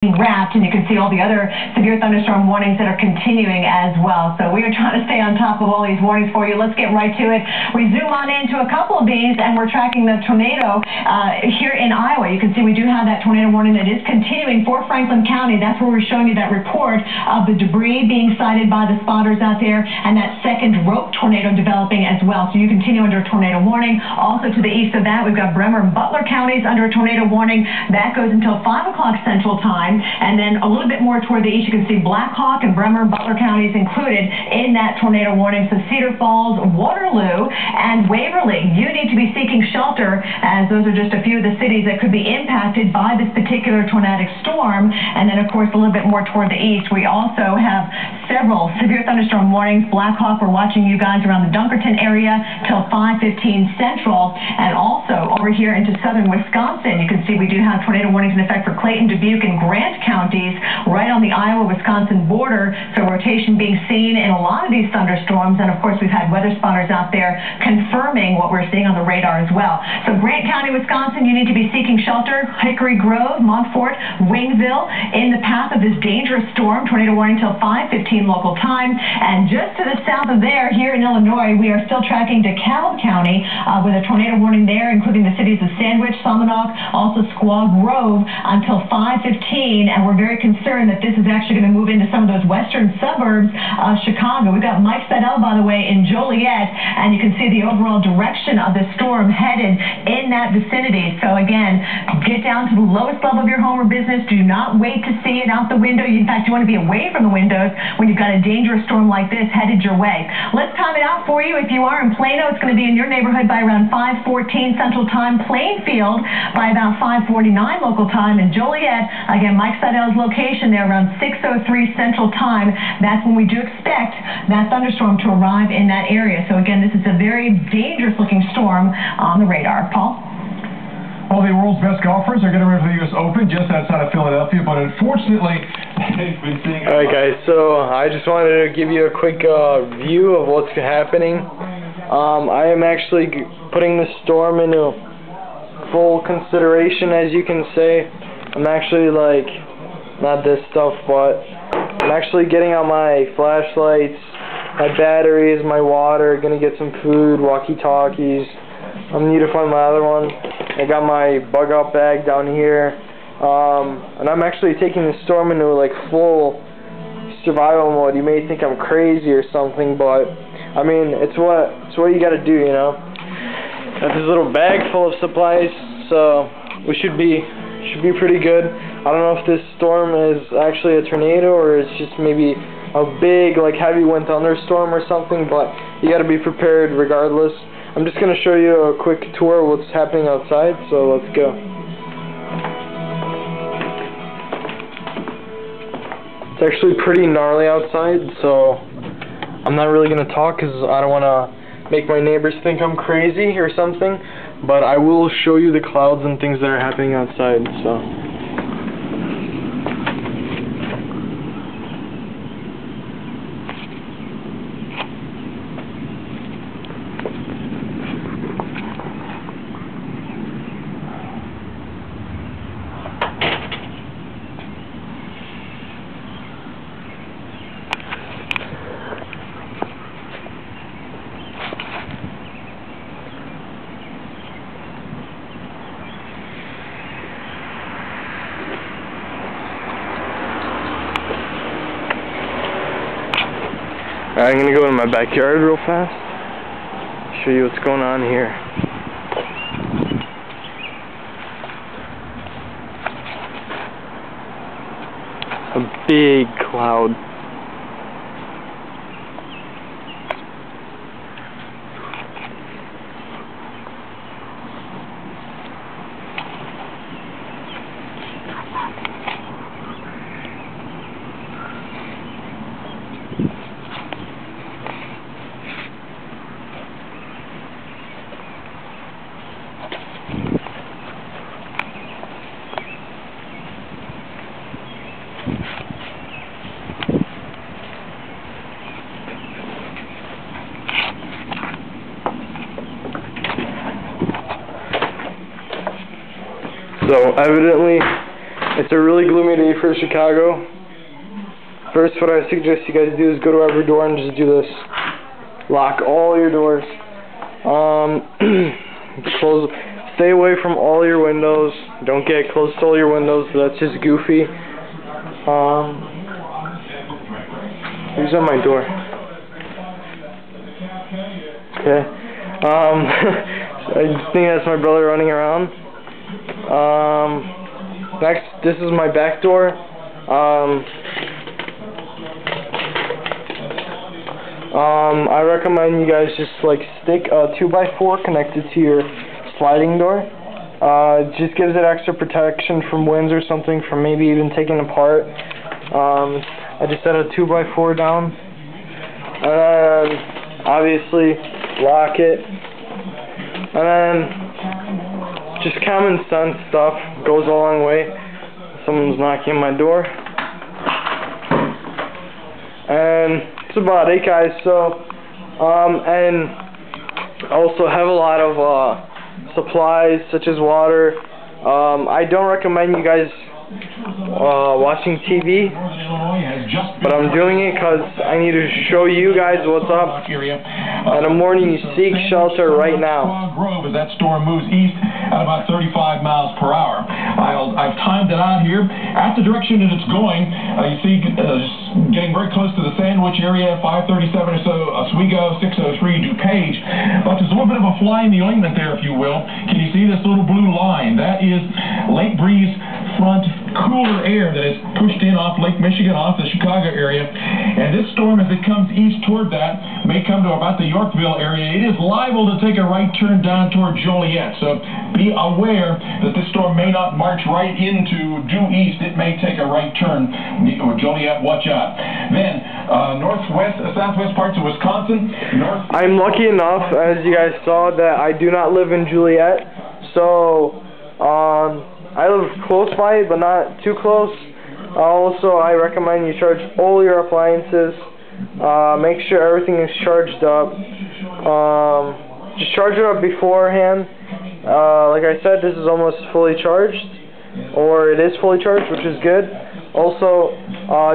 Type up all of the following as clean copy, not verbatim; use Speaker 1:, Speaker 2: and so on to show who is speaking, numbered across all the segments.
Speaker 1: wrapped, and you can see all the other severe thunderstorm warnings that are continuing as well. So we are trying to stay on top of all these warnings for you. Let's get right to it. We zoom on into a couple of these, and we're tracking the tornado here in Iowa. You can see we do have that tornado warning that is continuing for Franklin County. That's where we're showing you that report of the debris being sighted by the spotters out there, and that second rope tornado developing as well. So you continue under a tornado warning. Also to the east of that, we've got Bremer and Butler counties under a tornado warning. That goes until 5 o'clock Central Time. And then a little bit more toward the east, you can see Black Hawk and Bremer and Butler counties included in that tornado warning. So Cedar Falls, Waterloo, and Waverly, you need to be seeking shelter, as those are just a few of the cities that could be impacted by this particular tornadic storm. And then, of course, a little bit more toward the east, we also have several severe thunderstorm warnings. Black Hawk, we're watching you guys around the Dunkerton area till 5:15 Central. And also over here into southern Wisconsin, you can see we do have tornado warnings in effect for Clayton, Dubuque, and Grant counties right on the Iowa-Wisconsin border. So rotation being seen in a lot of these thunderstorms. And, of course, we've had weather spotters out there confirming what we're seeing on the radar as well. So Grant County, Wisconsin, you need to be seeking shelter. Hickory Grove, Montfort, Wingville in the path of this dangerous storm. Tornado warning till 5:15 local time. And just to the south of there, here in Illinois, we are still tracking DeKalb County with a tornado warning there, including the cities of Sandwich, Somonauk, also Squaw Grove until 5:15. And we're very concerned that this is actually going to move into some of those western suburbs of Chicago. We've got Mike Seidel, by the way, in Joliet, and you can see the overall direction of the storm headed in that vicinity. So again, get down to the lowest level of your home or business. Do not wait to see it out the window. In fact, you want to be away from the windows when you've got a dangerous storm like this headed your way. Let's time it out for you. If you are in Plano, it's going to be in your neighborhood by around 5:14 Central Time. Plainfield by about 5:49 local time. And Joliet, again, Mike Seidel's location there around 6:03 Central Time. That's when we do expect that thunderstorm to arrive in that area. So again, this is a very dangerous looking storm on the radar. Paul?
Speaker 2: Well, the world's best golfers are getting ready for the U.S. Open just outside of Philadelphia, but unfortunately, they've been seeing...
Speaker 3: Alright guys, so I just wanted to give you a quick view of what's happening. I am actually putting this storm into full consideration, as you can say. I'm actually like, not this stuff, but I'm actually getting out my flashlights, my batteries, my water, gonna get some food, walkie-talkies. I need to find my other one. I got my bug out bag down here, and I'm actually taking the storm into like full survival mode. You may think I'm crazy or something, but I mean it's what you gotta do, you know. Got this little bag full of supplies, so we should be pretty good. I don't know if this storm is actually a tornado or it's just maybe a big like heavy wind thunderstorm or something, but you gotta be prepared regardless. I'm just going to show you a quick tour of what's happening outside, so let's go. It's actually pretty gnarly outside, so I'm not really going to talk because I don't want to make my neighbors think I'm crazy or something, but I will show you the clouds and things that are happening outside, so... I'm gonna go in my backyard real fast, show you what's going on here. A big cloud. So evidently It's a really gloomy day for Chicago. First, what I suggest you guys do is go to every door and just do this. Lock all your doors. Close. Stay away from all your windows. Don't get close to all your windows. That's just goofy. Who's at my door? Okay. I think that's my brother running around. Next, this is my back door. I recommend you guys just like stick a 2x4 connected to your sliding door. It just gives it extra protection from winds or something, from maybe even taking apart. I just set a 2x4 down, and then obviously lock it, and then just common sense stuff goes a long way. Someone's knocking on my door, and that's about it, guys. So and also have a lot of supplies such as water. I don't recommend you guys watching TV, but I'm doing it because I need to show you guys what's up. In the morning, you seek shelter right now.
Speaker 2: Grove as that storm moves east at about 35 miles per hour. I've timed it out here. At the direction that it's going, you see getting very close to the Sandwich area, 537 or so, Oswego, 603 DuPage. But there's a little bit of a fly in the ointment there, if you will. Can you see this little blue line? That is lake breeze front cooler air that is pushed in off Lake Michigan, off the Chicago area. And this storm, as it comes east toward that, may come to about the Yorkville area. It is liable to take a right turn down toward Joliet. So be aware that this storm may not march right into due east. It may take a right turn. Joliet, watch out. Then, southwest parts of Wisconsin.
Speaker 3: I'm lucky enough, as you guys saw, that I do not live in Joliet. So, I live close by, but not too close. Also, I recommend you charge all your appliances. Make sure everything is charged up. Just charge it up beforehand. Like I said, this is almost fully charged, or it is fully charged, which is good. Also,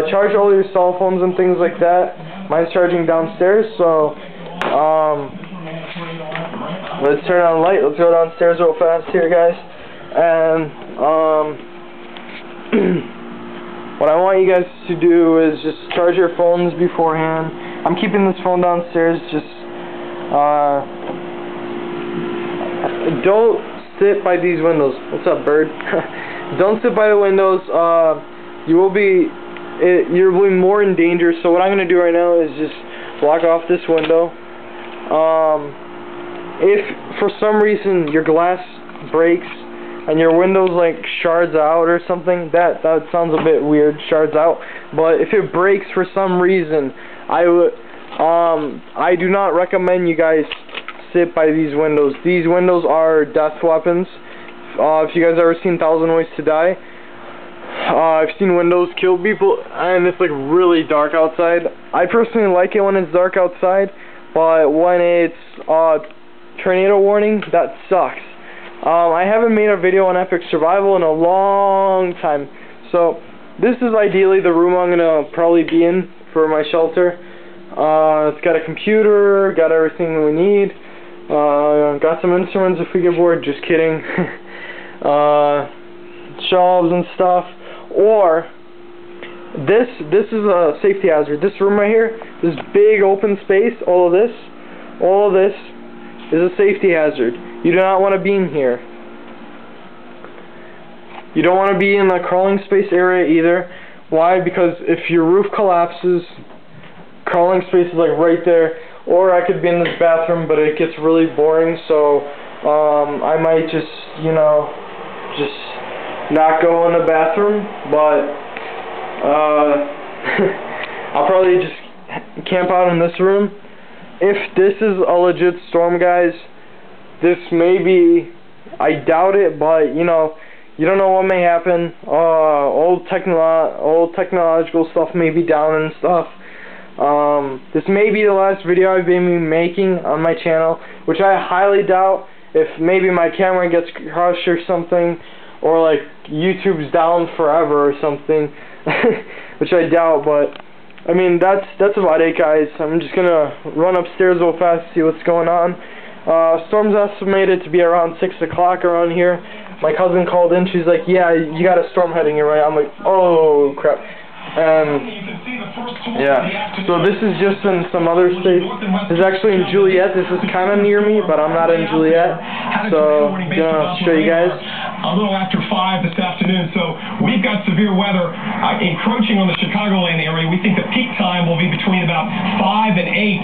Speaker 3: charge all your cell phones and things like that. Mine's charging downstairs, so let's turn on the light. Let's go downstairs real fast here, guys. And what I want you guys to do is just charge your phones beforehand. I'm keeping this phone downstairs. Just don't sit by these windows. What's up, bird? Don't sit by the windows. You'll be more in danger. So what I'm gonna do right now is just block off this window. If for some reason your glass breaks and your windows like shards out or something, that sounds a bit weird, shards out, but if it breaks for some reason, I do not recommend you guys sit by these windows. These windows are death weapons. If you guys ever seen 1,000 Ways to Die, I've seen windows kill people, and it's like really dark outside. I personally like it when it's dark outside, but when it's tornado warning, that sucks. I haven't made a video on Epic Survival in a long time, so this is ideally the room I'm gonna probably be in for my shelter. It's got a computer, got everything we need, got some instruments if we get bored, just kidding. Shelves and stuff. Or this is a safety hazard. This room right here, this big open space, all of this is a safety hazard. You do not want to be in here. You don't want to be in the crawling space area either. Why? Because if your roof collapses, crawling space is like right there. Or I could be in this bathroom, but it gets really boring, so I might just, just not go in the bathroom, but I'll probably just camp out in this room. If this is a legit storm, guys, this may be, I doubt it, but you don't know what may happen. Old technological stuff may be down and stuff. This may be the last video I've been making on my channel, which I highly doubt. If maybe my camera gets crushed or something, or like YouTube's down forever or something, which I doubt. But I mean, that's about it, guys. I'm just gonna run upstairs real fast to see what's going on. Storm's estimated to be around 6 o'clock around here. My cousin called in. She's like, "Yeah, you got a storm heading your way." I'm like, "Oh crap." Yeah, so this is just in some other states. This is actually in Juliet. This is kind of near me, but I'm not in Juliet. So I'm gonna show you guys.
Speaker 2: A little after 5 this afternoon, so we've got severe weather encroaching on the Chicagoland area. We think the peak time will be between about 5 and 8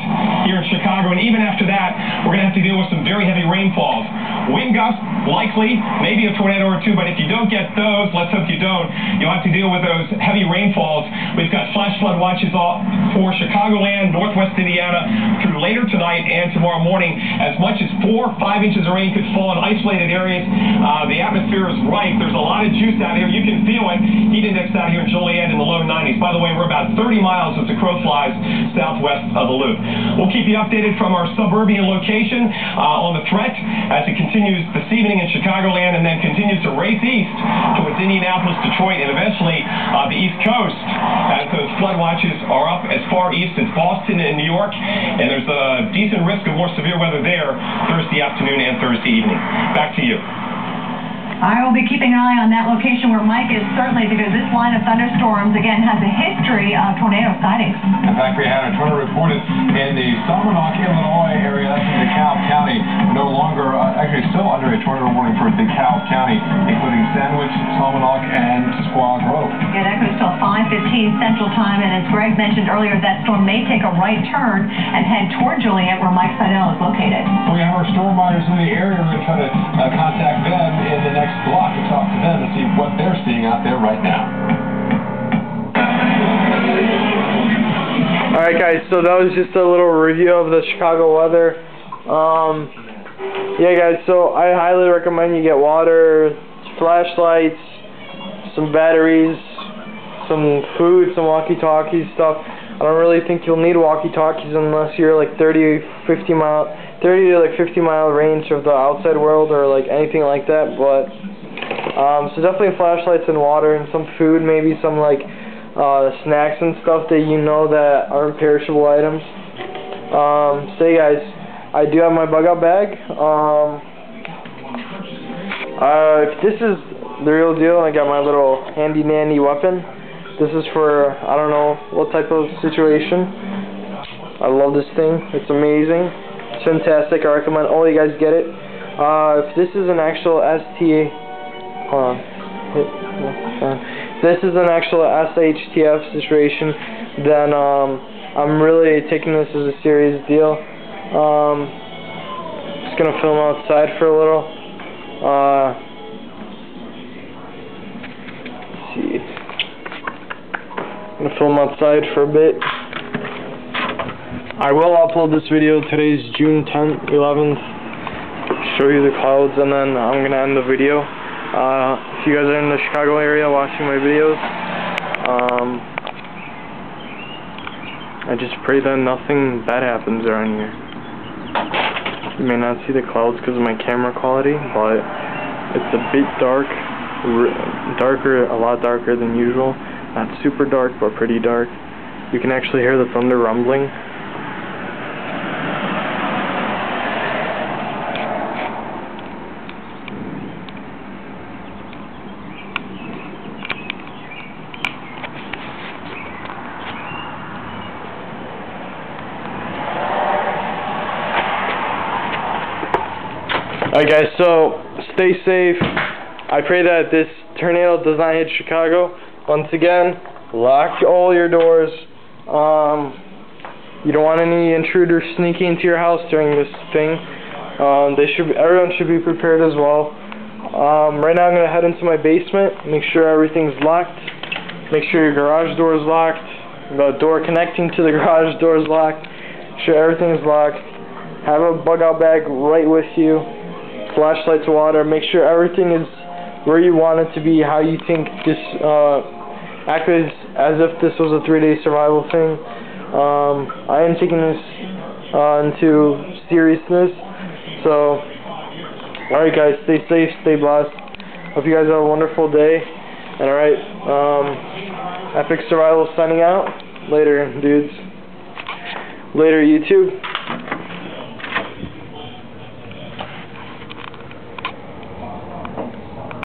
Speaker 2: here in Chicago, and even after that, we're going to have to deal with some very heavy rainfalls. Wind gusts, likely, maybe a tornado or two, but if you don't get those, let's hope you don't, you'll have to deal with those heavy rainfalls. We've got flash flood watches for Chicagoland, northwest Indiana, through later tonight and tomorrow morning. As much as 4 or 5 inches of rain could fall in isolated areas. The atmosphere is ripe. There's a lot of juice out here. You can feel it. Heat index out here in Joliet in the low 90s. By the way, we're about 30 miles as the crow flies southwest of the Loop. We'll keep you updated from our suburban location on the threat as it continues this evening in Chicagoland and then continues to race east towards Indianapolis, Detroit, and eventually the East Coast as those flood watches are up as far east as Boston and New York, and there's a decent risk of more severe weather there Thursday afternoon and Thursday evening. Back to you.
Speaker 1: I will be keeping an eye on that location where Mike is, certainly because this line of thunderstorms, again, has a history of tornado sightings.
Speaker 2: In fact, we had a tornado reported in the Salmonauke, Illinois area. That's in DeKalb County. No longer, actually still under a tornado warning for DeKalb County, including Sandwich, Salmonauke, and Squaw Grove.
Speaker 1: Yeah, that goes till 5:15 Central Time, and as Greg mentioned earlier, that storm may take a right turn and head toward Juliet, where Mike Seidel is located.
Speaker 2: We have our storm monitors in the area. We're going to try to contact them in the next block and talk to them and see what they're seeing out there right now.
Speaker 3: Alright guys, so that was just a little review of the Chicago weather. Yeah guys, so I highly recommend you get water, flashlights, some batteries, some food, some walkie-talkies stuff. I don't really think you'll need walkie-talkies unless you're like 30 to 50 mile range of the outside world or like anything like that, but so definitely flashlights and water and some food, maybe some like snacks and stuff that you know that aren't perishable items. So hey guys, I do have my bug out bag. If this is the real deal, I got my little handy dandy weapon. This is for I don't know what type of situation. I love this thing. It's amazing. It's fantastic. I recommend all you guys get it. If this is an actual this is an actual SHTF situation, then I'm really taking this as a serious deal. Just gonna film outside for a little. Let's see. I'm gonna film outside for a bit. I will upload this video. Today's June 10th, 11th. Show you the clouds, and then I'm gonna end the video. If you guys are in the Chicago area watching my videos, I just pray that nothing bad happens around here. You may not see the clouds because of my camera quality, but it's a bit dark, a lot darker than usual. Not super dark, but pretty dark. You can actually hear the thunder rumbling. Alright guys, so stay safe. I pray that this tornado does not hit Chicago. Once again, lock all your doors. You don't want any intruders sneaking into your house during this thing. Everyone should be prepared as well. Right now I'm going to head into my basement, make sure everything's locked. Make sure your garage door is locked. The door connecting to the garage door is locked. Make sure everything's locked. Have a bug out bag right with you. Flashlights, water. Make sure everything is where you want it to be, how you think this, act as if this was a 3-day survival thing. I am taking this into seriousness. So, alright guys, stay safe, stay blessed. Hope you guys have a wonderful day. And alright, Epic Survival signing out. Later, dudes. Later, YouTube.